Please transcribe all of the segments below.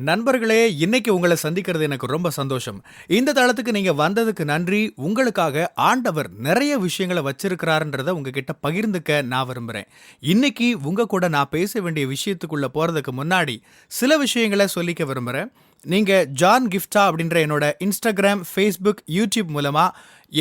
நண்பர்களே, இன்னைக்கு உங்களை சந்திக்கிறது எனக்கு ரொம்ப சந்தோஷம். இந்த தளத்துக்கு நீங்க வந்ததுக்கு நன்றி. உங்களுக்காக ஆண்டவர் நிறைய விஷயங்கள வச்சிருக்கிறாருன்றத உங்ககிட்ட பகிர்ந்துக்க நான் விரும்புறேன். இன்னைக்கு உங்க கூட நான் பேச வேண்டிய விஷயத்துக்குள்ள போறதுக்கு முன்னாடி சில விஷயங்கள சொல்லிக்க விரும்புறேன். நீங்க ஜான் கிஃப்டா அப்படின்ற என்னோட Instagram, Facebook, YouTube மூலமா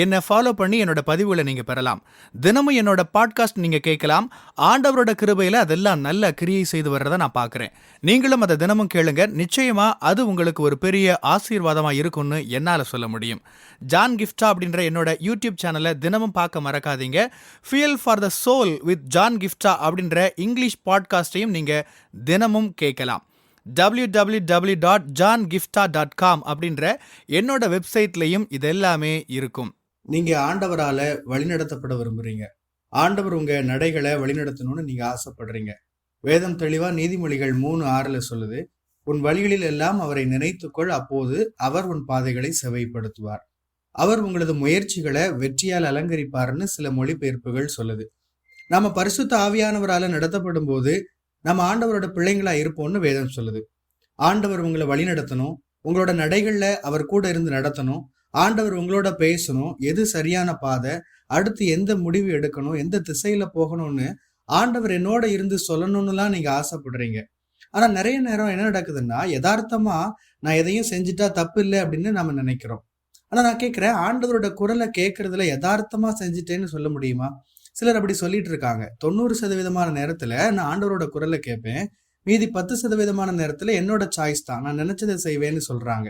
என்ன ஃபாலோ பண்ணி என்னோட பதிவுகளை நீங்க பெறலாம். தினமும் என்னோட பாட்காஸ்ட் நீங்க கேட்கலாம். ஆண்டவரோட கிருபையில அதெல்லாம் நல்ல கிரியை செய்து வர்றத நான் பார்க்கிறேன். நீங்களும் அதை தினமும் கேளுங்க. நிச்சயமா அது உங்களுக்கு ஒரு பெரிய ஆசீர்வாதமா இருக்கும்னு என்னால சொல்ல முடியும். ஜான் கிஃப்டா அப்படின்ற என்னோட யூடியூப் சேனலை தினமும் பார்க்க மறக்காதீங்க. Fuel for the soul with John Gifta அப்படின்ற இங்கிலீஷ் பாட்காஸ்டையும் நீங்க தினமும் கேட்கலாம். www.johngifta.com அப்படின்ற என்னோட வெப்சைட்லையும் இதெல்லாமே இருக்கும். நீங்க ஆண்டவரால வழிநடத்தப்பட விரும்புறீங்க. ஆண்டவர் உங்க நடைகளை வழிநடத்தணும்னு நீங்க ஆசைப்படுறீங்க. வேதம் தெளிவா நீதிமொழிகள் 3:6 சொல்லுது, உன் வழிகளில் எல்லாம் அவரை நினைத்துக்கொள், அப்போது அவர் உன் பாதைகளை செவைப்படுத்துவார். அவர் உங்களது முயற்சிகளை வெற்றியால் அலங்கரிப்பார்னு சில மொழிபெயர்ப்புகள் சொல்லுது. நாம பரிசுத்த ஆவியானவரால நடத்தப்படும் போது நம்ம ஆண்டவரோட பிள்ளைங்களா இருப்போம்னு வேதம் சொல்லுது. ஆண்டவர் உங்களை வழி நடத்தணும், உங்களோட நடைகள்ல அவர் கூட இருந்து நடத்தணும், ஆண்டவர் உங்களோட பேசணும், எது சரியான பாதை, அடுத்து எந்த முடிவு எடுக்கணும், எந்த திசையில போகணும்னு ஆண்டவர் என்னோட இருந்து சொல்லணும்னுலாம் நீங்க ஆசைப்படுறீங்க. ஆனா நிறைய நேரம் என்ன நடக்குதுன்னா, யதார்த்தமா நான் எதையும் செஞ்சுட்டா தப்பு இல்லை அப்படின்னு நம்ம நினைக்கிறோம். ஆனா நான் கேட்கிறேன், ஆண்டவரோட குரலை கேட்கறதுல யதார்த்தமா செஞ்சுட்டேன்னு சொல்ல முடியுமா? சிலர் அப்படி சொல்லிட்டு இருக்காங்க. 90% நேரத்துல நான் ஆண்டவரோட குரலை கேட்பேன், மீதி 10% நேரத்துல என்னோட சாய்ஸ் தான், நான் நினைச்சதை செய்வேன்னு சொல்றாங்க.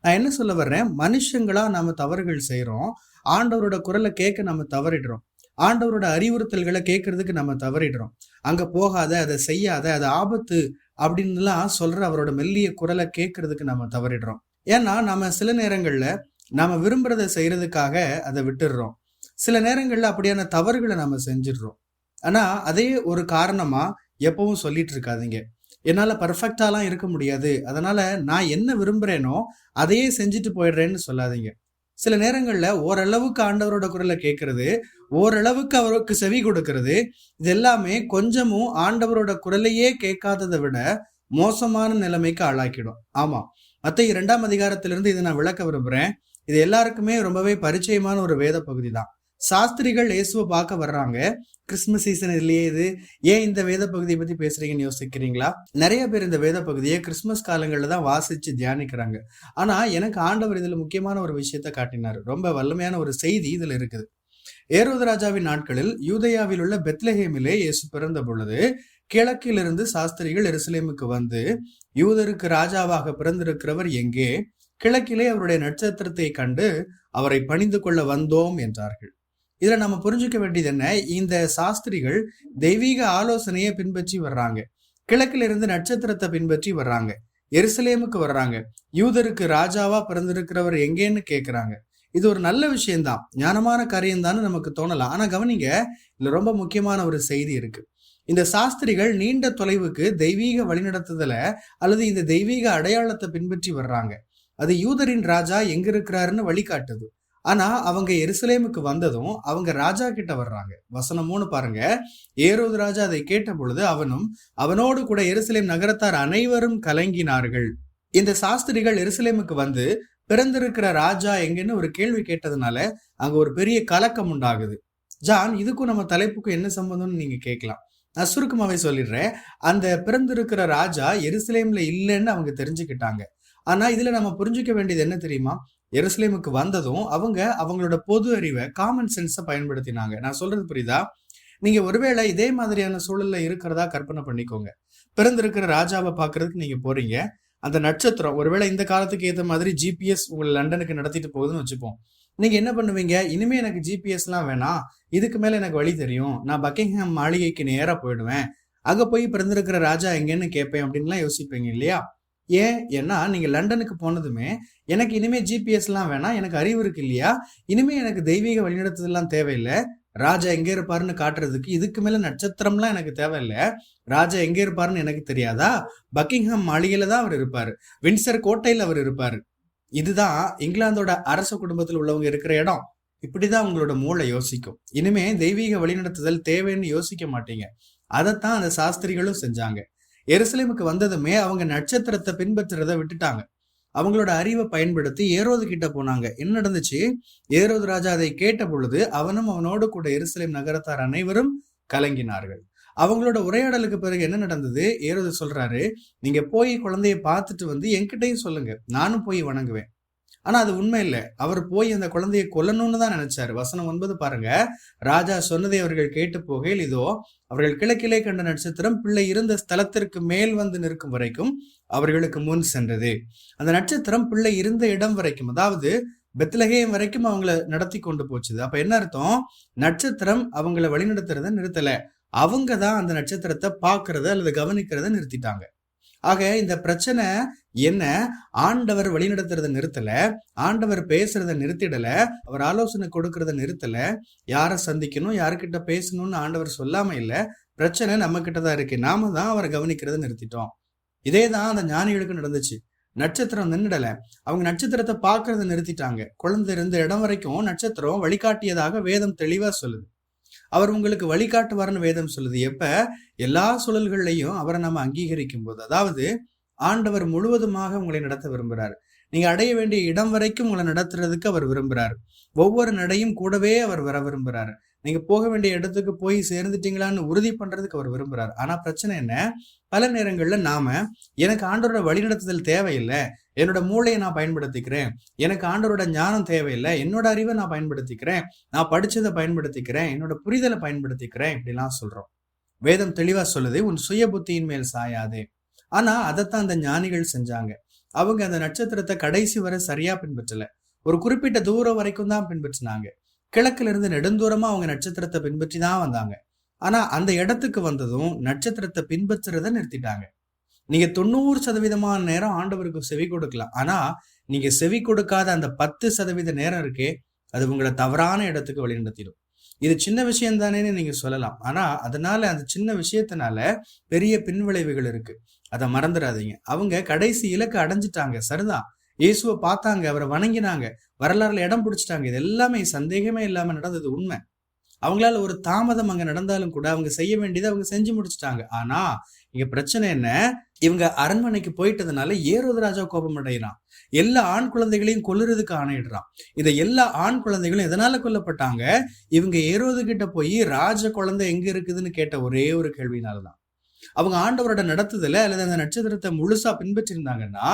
நான் என்ன சொல்ல வர்றேன், மனுஷங்களா நாம தவறுகள் செய்யறோம், ஆண்டவரோட குரலை கேட்க நம்ம தவறிடுறோம், ஆண்டவரோட அறிவுறுத்தல்களை கேட்கறதுக்கு நம்ம தவறிடுறோம். அங்க போகாத, அதை செய்யாத, அது ஆபத்து அப்படின்னுலாம் சொல்ற அவரோட மெல்லிய குரலை கேட்கறதுக்கு நம்ம தவறிடுறோம். ஏன்னா நாம சில நேரங்கள்ல நாம விரும்புறதை செய்யறதுக்காக அதை விட்டுடுறோம். சில நேரங்கள்ல அப்படியான தவறுகளை நம்ம செஞ்சிடுறோம். ஆனா அதே ஒரு காரணமா எப்பவும் சொல்லிட்டு இருக்காதீங்க, என்னால பர்ஃபெக்டாலாம் இருக்க முடியாது, அதனால நான் என்ன விரும்புறேனோ அதையே செஞ்சுட்டு போயிடுறேன்னு சொல்லாதீங்க. சில நேரங்கள்ல ஓரளவுக்கு ஆண்டவரோட குரலை கேட்கறது, ஓரளவுக்கு அவருக்கு செவி கொடுக்கறது, இது எல்லாமே கொஞ்சமும் ஆண்டவரோட குரலையே கேட்காததை விட மோசமான நிலைமைக்கு ஆளாக்கிடும். ஆமா, மத்தேயு 2ஆம் அதிகாரத்திலிருந்து இதை நான் விளக்க விரும்புறேன். இது எல்லாருக்குமே ரொம்பவே பரிச்சயமான ஒரு வேத பகுதி தான். சாஸ்திரிகள் இயேசுவை பார்க்க வர்றாங்க. கிறிஸ்துமஸ் சீசன் இல்லையே இது, ஏன் இந்த வேத பகுதியை பத்தி பேசுறீங்கன்னு யோசிக்கிறீங்களா? நிறைய பேர் இந்த வேத பகுதியை கிறிஸ்துமஸ் காலங்கள்ல தான் வாசிச்சு தியானிக்கிறாங்க. ஆனா எனக்கு ஆண்டவர் இதுல முக்கியமான ஒரு விஷயத்த காட்டினாரு. ரொம்ப வல்லமையான ஒரு செய்தி இதுல இருக்குது. ஏரோது ராஜாவின் நாட்களில் யூதேயாவில் உள்ள பெத்லஹேமிலே இயேசு பிறந்த பொழுது கிழக்கிலிருந்து சாஸ்திரிகள் எருசலேமுக்கு வந்து, யூதருக்கு ராஜாவாக பிறந்திருக்கிறவர் எங்கே? கிழக்கிலே அவருடைய நட்சத்திரத்தை கண்டு அவரை பணிந்து கொள்ள வந்தோம் என்றார்கள். இதுல நம்ம புரிஞ்சுக்க வேண்டியது என்ன, இந்த சாஸ்திரிகள் தெய்வீக ஆலோசனையை பின்பற்றி வர்றாங்க. கிழக்கில இருந்து நட்சத்திரத்தை பின்பற்றி வர்றாங்க, எருசலேமுக்கு வர்றாங்க, யூதருக்கு ராஜாவா பிறந்திருக்கிறவர் எங்கேன்னு கேட்கிறாங்க. இது ஒரு நல்ல விஷயம்தான், ஞானமான காரியம் தான் நமக்கு தோணலாம். ஆனா கவனிங்க, இதுல ரொம்ப முக்கியமான ஒரு செய்தி இருக்கு. இந்த சாஸ்திரிகள் நீண்ட தொலைவுக்கு தெய்வீக வழிநடத்துதல அல்லது இந்த தெய்வீக அடையாளத்தை பின்பற்றி வர்றாங்க. அது யூதரின் ராஜா எங்க இருக்கிறாருன்னு வழிகாட்டுது. ஆனா அவங்க எருசலேமுக்கு வந்ததும் அவங்க ராஜா கிட்ட வர்றாங்க. வசனம் 3 பாருங்க. ஏரோது ராஜா அதை கேட்ட பொழுது அவனும் அவனோடு கூட எருசலேம் நகரத்தார் அனைவரும் கலங்கினார்கள். இந்த சாஸ்திரிகள் எருசலேமுக்கு வந்து பிறந்திருக்கிற ராஜா எங்கன்னு ஒரு கேள்வி கேட்டதுனால அங்க ஒரு பெரிய கலக்கம் உண்டாகுது. ஜான், இதுக்கும் நம்ம தலைப்புக்கும் என்ன சம்பந்தம்னு நீங்க கேட்கலாம். நான் சுருக்கமாவே சொல்லிடுறேன். அந்த பிறந்திருக்கிற ராஜா எருசலேம்ல இல்லைன்னு அவங்க தெரிஞ்சுக்கிட்டாங்க. ஆனா இதுல நம்ம புரிஞ்சுக்க வேண்டியது என்ன தெரியுமா, எருசலேமுக்கு வந்ததும் அவங்க அவங்களோட பொது அறிவை, காமன் சென்ஸை பயன்படுத்தினாங்க. நான் சொல்றது புரியுதா? நீங்க ஒருவேளை இதே மாதிரியான சூழல்ல இருக்கிறதா கற்பனை பண்ணிக்கோங்க. பிறந்திருக்கிற ராஜாவை பாக்குறதுக்கு நீங்க போறீங்க. அந்த நட்சத்திரம் ஒருவேளை இந்த காலத்துக்கு ஏற்ற மாதிரி ஜிபிஎஸ் உங்களை லண்டனுக்கு நடத்திட்டு போகுதுன்னு வச்சுப்போம். நீங்க என்ன பண்ணுவீங்க, இனிமே எனக்கு ஜிபிஎஸ் எல்லாம் வேணாம், இதுக்கு மேல எனக்கு வழி தெரியும், நான் பக்கிங்ஹாம் மாளிகைக்கு நேரா போயிடுவேன், அங்க போய் பிறந்திருக்கிற ராஜா எங்கன்னு கேட்பேன் அப்படின்லாம் யோசிப்பீங்க இல்லையா? ஏன்னா நீங்க லண்டனுக்கு போனதுமே எனக்கு இனிமே ஜிபிஎஸ் எல்லாம் வேணாம், எனக்கு அறிவு இருக்கு இல்லையா, இனிமே எனக்கு தெய்வீக வழிநடத்துதெல்லாம் தேவையில்லை, ராஜா எங்க இருப்பாருன்னு காட்டுறதுக்கு இதுக்கு மேல நட்சத்திரம்லாம் எனக்கு தேவையில்லை, ராஜா எங்க இருப்பாருன்னு எனக்கு தெரியாதா, பக்கிங்ஹாம் மாளிகையில தான் அவர் இருப்பாரு, வின்சர் கோட்டையில அவர் இருப்பாரு. இதுதான் இங்கிலாந்தோட அரச குடும்பத்தில் உள்ளவங்க இருக்கிற இடம். இப்படிதான் உங்களோட மூளை யோசிக்கும். இனிமே தெய்வீக வழிநடத்துதல் தேவைன்னு யோசிக்க மாட்டீங்க. அதைத்தான் அந்த சாஸ்திரிகளும் செஞ்சாங்க. எருசலேமுக்கு வந்ததுமே அவங்க நட்சத்திரத்தை பின்பற்றுறதை விட்டுட்டாங்க. அவங்களோட அறிவை பயன்படுத்தி ஏரோது கிட்ட போனாங்க. என்ன நடந்துச்சு? ஏரோது ராஜா அதை கேட்ட பொழுது அவனும் அவனோடு கூட எருசலேம் நகரத்தார் அனைவரும் கலங்கினார்கள். அவங்களோட உரையாடலுக்கு பிறகு என்ன நடந்தது? ஏரோது சொல்றாரு, நீங்க போய் குழந்தைய பார்த்துட்டு வந்து என்கிட்டயும் சொல்லுங்க, நானும் போய் வணங்குவேன். ஆனா அது உண்மை இல்லை. அவர் போய் அந்த குழந்தையை கொல்லணும்னு தான் நினைச்சாரு. வசனம் 9 பாருங்க. ராஜா சொன்னதை அவர்கள் கேட்டு போகையில், இதோ அவர்கள் கிழக்கிலே கண்ட நட்சத்திரம் பிள்ளை இருந்த ஸ்தலத்திற்கு மேல் வந்து நிற்கும் வரைக்கும் அவர்களுக்கு முன் சென்றது. அந்த நட்சத்திரம் பிள்ளை இருந்த இடம் வரைக்கும், அதாவது பெத்லகேம் வரைக்கும் அவங்கள நடத்தி கொண்டு போச்சுது. அப்ப என்ன அர்த்தம்? நட்சத்திரம் அவங்கள வழிநடத்துறத நிறுத்தல, அவங்க தான் அந்த நட்சத்திரத்தை பார்க்கறத அல்லது கவனிக்கிறத நிறுத்திட்டாங்க. ஆக இந்த பிரச்சனை என்ன? ஆண்டவர் வழிநடத்துறத நிறுத்தல, ஆண்டவர் பேசுறத நிறுத்திடல, அவர் ஆலோசனை கொடுக்கறத நிறுத்தல, யாரை சந்திக்கணும், யாருக்கிட்ட பேசணும்னு ஆண்டவர் சொல்லாம இல்ல. பிரச்சனை நம்ம கிட்டதான் இருக்கு. நாம தான் அவரை கவனிக்கிறத நிறுத்திட்டோம். இதேதான் அந்த ஞானிகளுக்கு நடந்துச்சு. நட்சத்திரம் நின்றுடல, அவங்க நட்சத்திரத்தை பார்க்கறத நிறுத்திட்டாங்க. குழந்தை இருந்த இடம் வரைக்கும் நட்சத்திரம் வழிகாட்டியதாக வேதம் தெளிவா சொல்லுது. அவர் உங்களுக்கு வழிகாட்டுவார்னு வேதம் சொல்லுது. எப்ப? எல்லா சூழல்கள்லையும் அவரை நம்ம அங்கீகரிக்கும் போது. அதாவது ஆண்டவர் முழுவதுமாக உங்களை நடத்த விரும்புறாரு. நீங்க அடைய வேண்டிய இடம் வரைக்கும் உங்களை நடத்துறதுக்கு அவர் விரும்புறாரு. ஒவ்வொரு நடையும் கூடவே அவர் வர விரும்புறாரு. நீங்க போக வேண்டிய இடத்துக்கு போய் சேர்ந்துட்டீங்களான்னு உறுதி பண்றதுக்கு அவர் விரும்புறாரு. ஆனா பிரச்சனை என்ன? பல நேரங்கள்ல நாம, எனக்கு ஆண்டவரோட வழிநடத்துதல் தேவையில்லை, என்னோட மூளையை நான் பயன்படுத்திக்கிறேன், எனக்கு ஆண்டவரோட ஞானம் தேவையில்லை, என்னோட அறிவை நான் பயன்படுத்திக்கிறேன், நான் படிச்சதை பயன்படுத்திக்கிறேன், என்னோட புரிதலை பயன்படுத்திக்கிறேன், இப்படிலாம் சொல்றோம். வேதம் தெளிவா சொல்லுது, உன் சுய புத்தியின் மேல் சாயாதே. ஆனா அதைத்தான் அந்த ஞானிகள் செஞ்சாங்க. அவங்க அந்த நட்சத்திரத்தை கடைசி வரை சரியா பின்பற்றல. ஒரு குறிப்பிட்ட தூரம் வரைக்கும் தான் பின்பற்றினாங்க. கிழக்குல இருந்து நெடுந்தூரமா அவங்க நட்சத்திரத்தை பின்பற்றி தான் வந்தாங்க. ஆனா அந்த இடத்துக்கு வந்ததும் நட்சத்திரத்தை பின்பற்றுறத நிறுத்திட்டாங்க. நீங்க 90% நேரம் ஆண்டவருக்கு செவி கொடுக்கலாம். ஆனா நீங்க செவி கொடுக்காத அந்த 10% நேரம் இருக்கே, அது உங்களை தவறான இடத்துக்கு வழிநடத்திடும். இது சின்ன விஷயம் தானேன்னு நீங்க சொல்லலாம். ஆனா அதனால, அந்த சின்ன விஷயத்தினால பெரிய பின்விளைவுகள் இருக்கு. அதை மறந்துடாதீங்க. அவங்க கடைசி இலக்கு அடைஞ்சிட்டாங்க, சரிதான். இயேசுவை பார்த்தாங்க, அவரை வணங்கினாங்க, வரலாறுல இடம் பிடிச்சிட்டாங்க. இது எல்லாமே சந்தேகமே இல்லாம நடந்தது உண்மை. அவங்களால ஒரு தாமதம் அங்க நடந்தாலும் கூட அவங்க செய்ய வேண்டியதை அவங்க செஞ்சு முடிச்சுட்டாங்க. ஆனா இங்க பிரச்சனை என்ன? இவங்க அரண்மனைக்கு போயிட்டதுனால ஏரோது ராஜா கோபம் அடைகிறான். எல்லா ஆண் குழந்தைகளையும் கொல்லுறதுக்கு ஆணையிடுறான். இதை எல்லா ஆண் குழந்தைகளும் எதனால கொல்லப்பட்டாங்க? இவங்க ஏரோது கிட்ட போய் ராஜ குழந்தை எங்க இருக்குதுன்னு கேட்ட ஒரே ஒரு கேள்வினாலதான். அவங்க ஆண்டவரோட நடத்துதல அல்லது அந்த நட்சத்திரத்தை முழுசா பின்பற்றிருந்தாங்கன்னா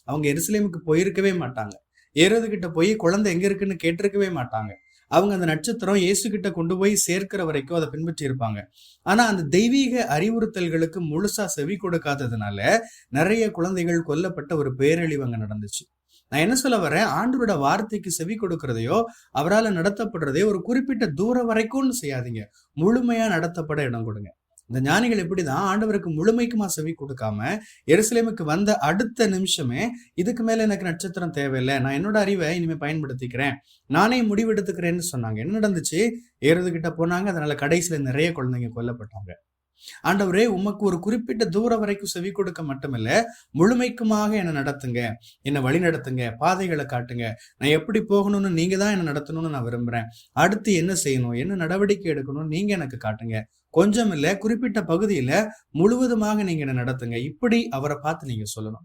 அவங்க எருசலேமுக்கு போயிருக்கவே மாட்டாங்க. ஏரோது கிட்ட போய் குழந்தை எங்க இருக்குன்னு கேட்டிருக்கவே மாட்டாங்க. அவங்க அந்த நட்சத்திரம் இயேசு கிட்ட கொண்டு போய் சேர்க்கிற வரைக்கும் அதை பின்பற்றி இருப்பாங்க. ஆனா அந்த தெய்வீக அறிவுறுத்தல்களுக்கு முழுசா செவி கொடுக்காததுனால நிறைய குழந்தைகள் கொல்லப்பட்ட ஒரு பேரழிவு அங்க நடந்துச்சு. நான் என்ன சொல்ல வரேன்? ஆண்டவரோட வார்த்தைக்கு செவி கொடுக்கறதையோ அவரால் நடத்தப்படுறதையோ ஒரு குறிப்பிட்ட தூரம் வரைக்கும்னு செய்யாதீங்க. முழுமையா நடத்தப்பட இடம் கொடுங்க. இந்த ஞானிகள் எப்படிதான் ஆண்டவருக்கு முழுமைக்குமா செவி கொடுக்காம எருசலேமுக்கு வந்த அடுத்த நிமிஷமே, இதுக்கு மேல எனக்கு நட்சத்திரம் தேவையில்லை, நான் என்னோட அறிவை இனிமே பயன்படுத்திக்கிறேன், நானே முடிவெடுத்துக்கிறேன்னு சொன்னாங்க. என்ன நடந்துச்சு? ஏரோது கிட்ட போனாங்க. அதனால கடைசியில நிறைய குழந்தைங்க கொல்லப்பட்டாங்க. ஆண்டவரே, உமக்கு ஒரு குறிப்பிட்ட தூரம் வரைக்கும் செவி கொடுக்க மட்டுமில்ல, முழுமைக்குமாக என்னை நடத்துங்க, என்னை வழி நடத்துங்க, பாதைகளை காட்டுங்க, நான் எப்படி போகணும்னு நீங்க தான் என்னை நடத்தணும்னு நான் விரும்புறேன், அடுத்து என்ன செய்யணும், என்ன நடவடிக்கை எடுக்கணும் நீங்க எனக்கு காட்டுங்க, கொஞ்சம் இல்ல குறிப்பிட்ட பகுதியில முழுவதுமாக நீங்க என்ன நடத்துங்க, இப்படி அவரை பார்த்து நீங்க சொல்லணும்.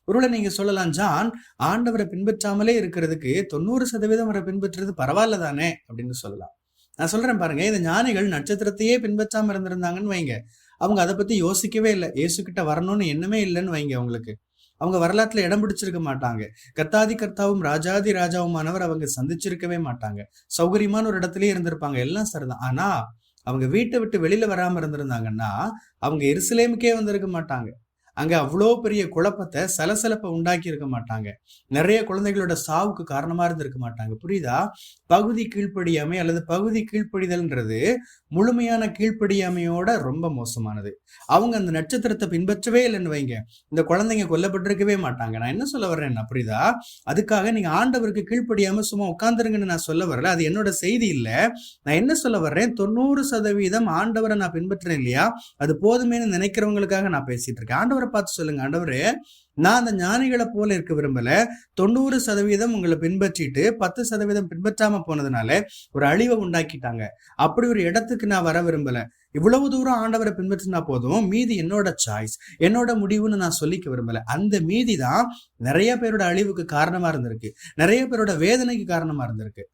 ஒருவேளை நீங்க சொல்லலாம், ஜான் ஆண்டவரை பின்பற்றாமலே இருக்கிறதுக்கு 90% அவரை பின்பற்றுறது பரவாயில்ல தானே அப்படின்னு சொல்லலாம். நான் சொல்றேன் பாருங்க, இந்த ஞானிகள் நட்சத்திரத்தையே பின்பற்றாம இருந்திருந்தாங்கன்னு வைங்க, அவங்க அதை பத்தி யோசிக்கவே இல்லை, இயேசு கிட்ட வரணும்னு எண்ணமே இல்லைன்னு வைங்க, அவங்களுக்கு அவங்க வரலாற்றுல இடம் பிடிச்சிருக்க மாட்டாங்க. கர்த்தாதி கர்த்தாவும் ராஜாதி ராஜாவுமானவர் அவங்க சந்திச்சிருக்கவே மாட்டாங்க. சௌகரியமான ஒரு இடத்துலயே இருந்திருப்பாங்க, எல்லாம் சரிதான். ஆனா அவங்க வீட்டை விட்டு வெளியில வராம இருந்திருந்தாங்கன்னா அவங்க எருசலேமுக்கே வந்திருக்க மாட்டாங்க. அங்க அவ்வளோ பெரிய குழப்பத்தை, சலசலப்பை உண்டாக்கி இருக்க மாட்டாங்க. நிறைய குழந்தைகளோட சாவுக்கு காரணமா இருந்திருக்க மாட்டாங்க. புரியுதா? பகுதி கீழ்ப்படியாமை அல்லது பகுதி கீழ்ப்படிதல்ன்றது முழுமையான கீழ்ப்படியாமையோட ரொம்ப மோசமானது. அவங்க அந்த நட்சத்திரத்தை பின்பற்றவே இல்லைன்னு வைங்க, இந்த குழந்தைங்க கொல்லப்பட்டிருக்கவே மாட்டாங்க. நான் என்ன சொல்ல வர்றேன்னா, புரியுதா? அதுக்காக நீங்க ஆண்டவருக்கு கீழ்ப்படியாம சும்மா உட்கார்ந்துருங்கன்னு நான் சொல்ல வரல, அது என்னோட செய்தி இல்லை. நான் என்ன சொல்ல வர்றேன், 90% ஆண்டவரை நான் பின்பற்றுறேன் இல்லையா, அது போதுமேனு நினைக்கிறவங்களுக்காக நான் பேசிட்டு இருக்கேன். ஆண்டவரை ஆண்டவரை பார்த்து சொல்லுங்க, ஆண்டவரே நான் அந்த ஞானிகளை போல இருக்க விரும்பல. 90% உங்களை பின்பற்றிட்டு 10% பின்பற்றாம போனதுனால ஒரு அழிவை உண்டாக்கிட்டாங்க. அப்படி ஒரு இடத்துக்கு நான் வர விரும்பல. இவ்வளவு தூரம் ஆண்டவரை பின்பற்றினா போதும், மீதி என்னோட சாய்ஸ், என்னோட முடிவுன்னு நான் சொல்லிக்க விரும்பல. அந்த மீதி தான் நிறைய பேரோட அழிவுக்கு காரணமா இருந்திருக்கு, நிறைய பேரோட வேதனைக்கு காரணமா இருந்திருக்கு.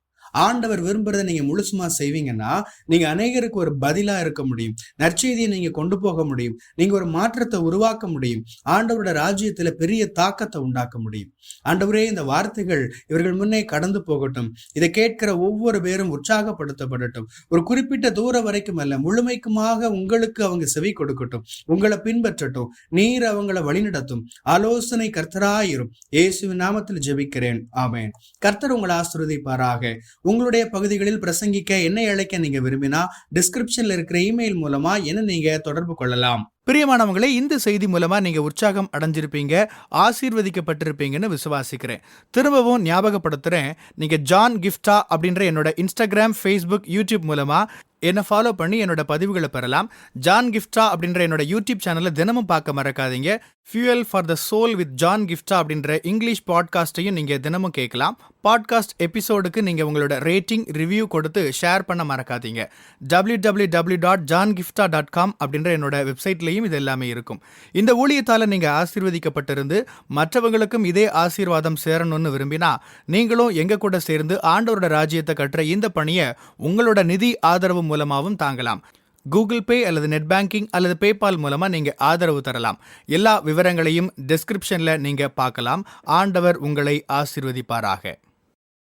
ஆண்டவர் விரும்புறதை நீங்க முழுசுமா செய்வீங்கன்னா நீங்க அநேகருக்கு ஒரு பதிலா இருக்க முடியும், நற்செய்தியை நீங்க கொண்டு போக முடியும், நீங்க ஒரு மாற்றத்தை உருவாக்க முடியும், ஆண்டவரோட ராஜ்யத்துல பெரிய தாக்கத்தை உண்டாக்க முடியும். ஆண்டவரே, இந்த வார்த்தைகள் இவர்கள் முன்னே கடந்து போகட்டும். இதை கேட்கிற ஒவ்வொரு பேரும் உற்சாகப்படுத்தப்படட்டும். ஒரு குறிப்பிட்ட தூரம் வரைக்கும் அல்ல, முழுமைக்குமாக உங்களுக்கு அவங்க செவி கொடுக்கட்டும், உங்களை பின்பற்றட்டும், நீர் அவங்களை வழிநடத்தும். ஆலோசனை கர்த்தராயிரும். இயேசுவின் நாமத்தில் ஜெபிக்கிறேன், ஆமென். கர்த்தர் உங்களை ஆசீர்வதிப்பாராக. உங்களுடைய பகுதிகளில் பிரசங்கிக்க என்னை அழைக்க நீங்க விரும்பினா டிஸ்கிரிப்ஷன்ல இருக்கிற இமெயில் மூலமா என்ன நீங்க தொடர்பு கொள்ளலாம். பிரியமானவங்களே, இந்த செய்தி மூலமா நீங்க உற்சாகம் அடைஞ்சிருப்பீங்க, ஆசீர்வதிக்கப்பட்டிருப்பீங்கன்னு விசுவாசிக்கிறேன். திரும்பவும் ஞாபகப்படுத்துறேன், நீங்க ஜான் கிஃப்டா அப்படின்ற என்னோட இன்ஸ்டாகிராம், ஃபேஸ்புக், யூடியூப் மூலமா என்னை ஃபாலோ பண்ணி என்னோட பதிவுகளை பெறலாம். ஜான் கிஃப்டா அப்படின்ற என்னோட யூடியூப் சேனலை தினமும் பார்க்க மறக்காதீங்க. Fuel for the soul with John Gifta அப்படின்ற இங்கிலீஷ் பாட்காஸ்டையும் நீங்க தினமும் கேட்கலாம். பாட்காஸ்ட் எபிசோடுக்கு நீங்க உங்களோட ரேட்டிங், ரிவ்யூ கொடுத்து ஷேர் பண்ண மறக்காதீங்க. www.johngifta.com அப்படின்ற என்னோட வெப்சைட்லையும் இது எல்லாமே இருக்கும். இந்த ஊழியத்தால நீங்க ஆசீர்வதிக்கப்பட்டிருந்து மற்றவங்களுக்கும் இதே ஆசீர்வாதம் சேரணும்னு விரும்பினா நீங்களும் எங்க கூட சேர்ந்து ஆண்டவரோட ராஜ்யத்தை கட்டுற இந்த பணியை உங்களோட நிதி ஆதரவு மூலமாகவும் தாங்கலாம். கூகுள் பே அல்லது நெட் பேங்கிங் அல்லது பேபால் மூலமா நீங்க ஆதரவு தரலாம். எல்லா விவரங்களையும் டிஸ்கிரிப்ஷன்ல நீங்க பார்க்கலாம். ஆண்டவர் உங்களை ஆசீர்வதிப்பாராக.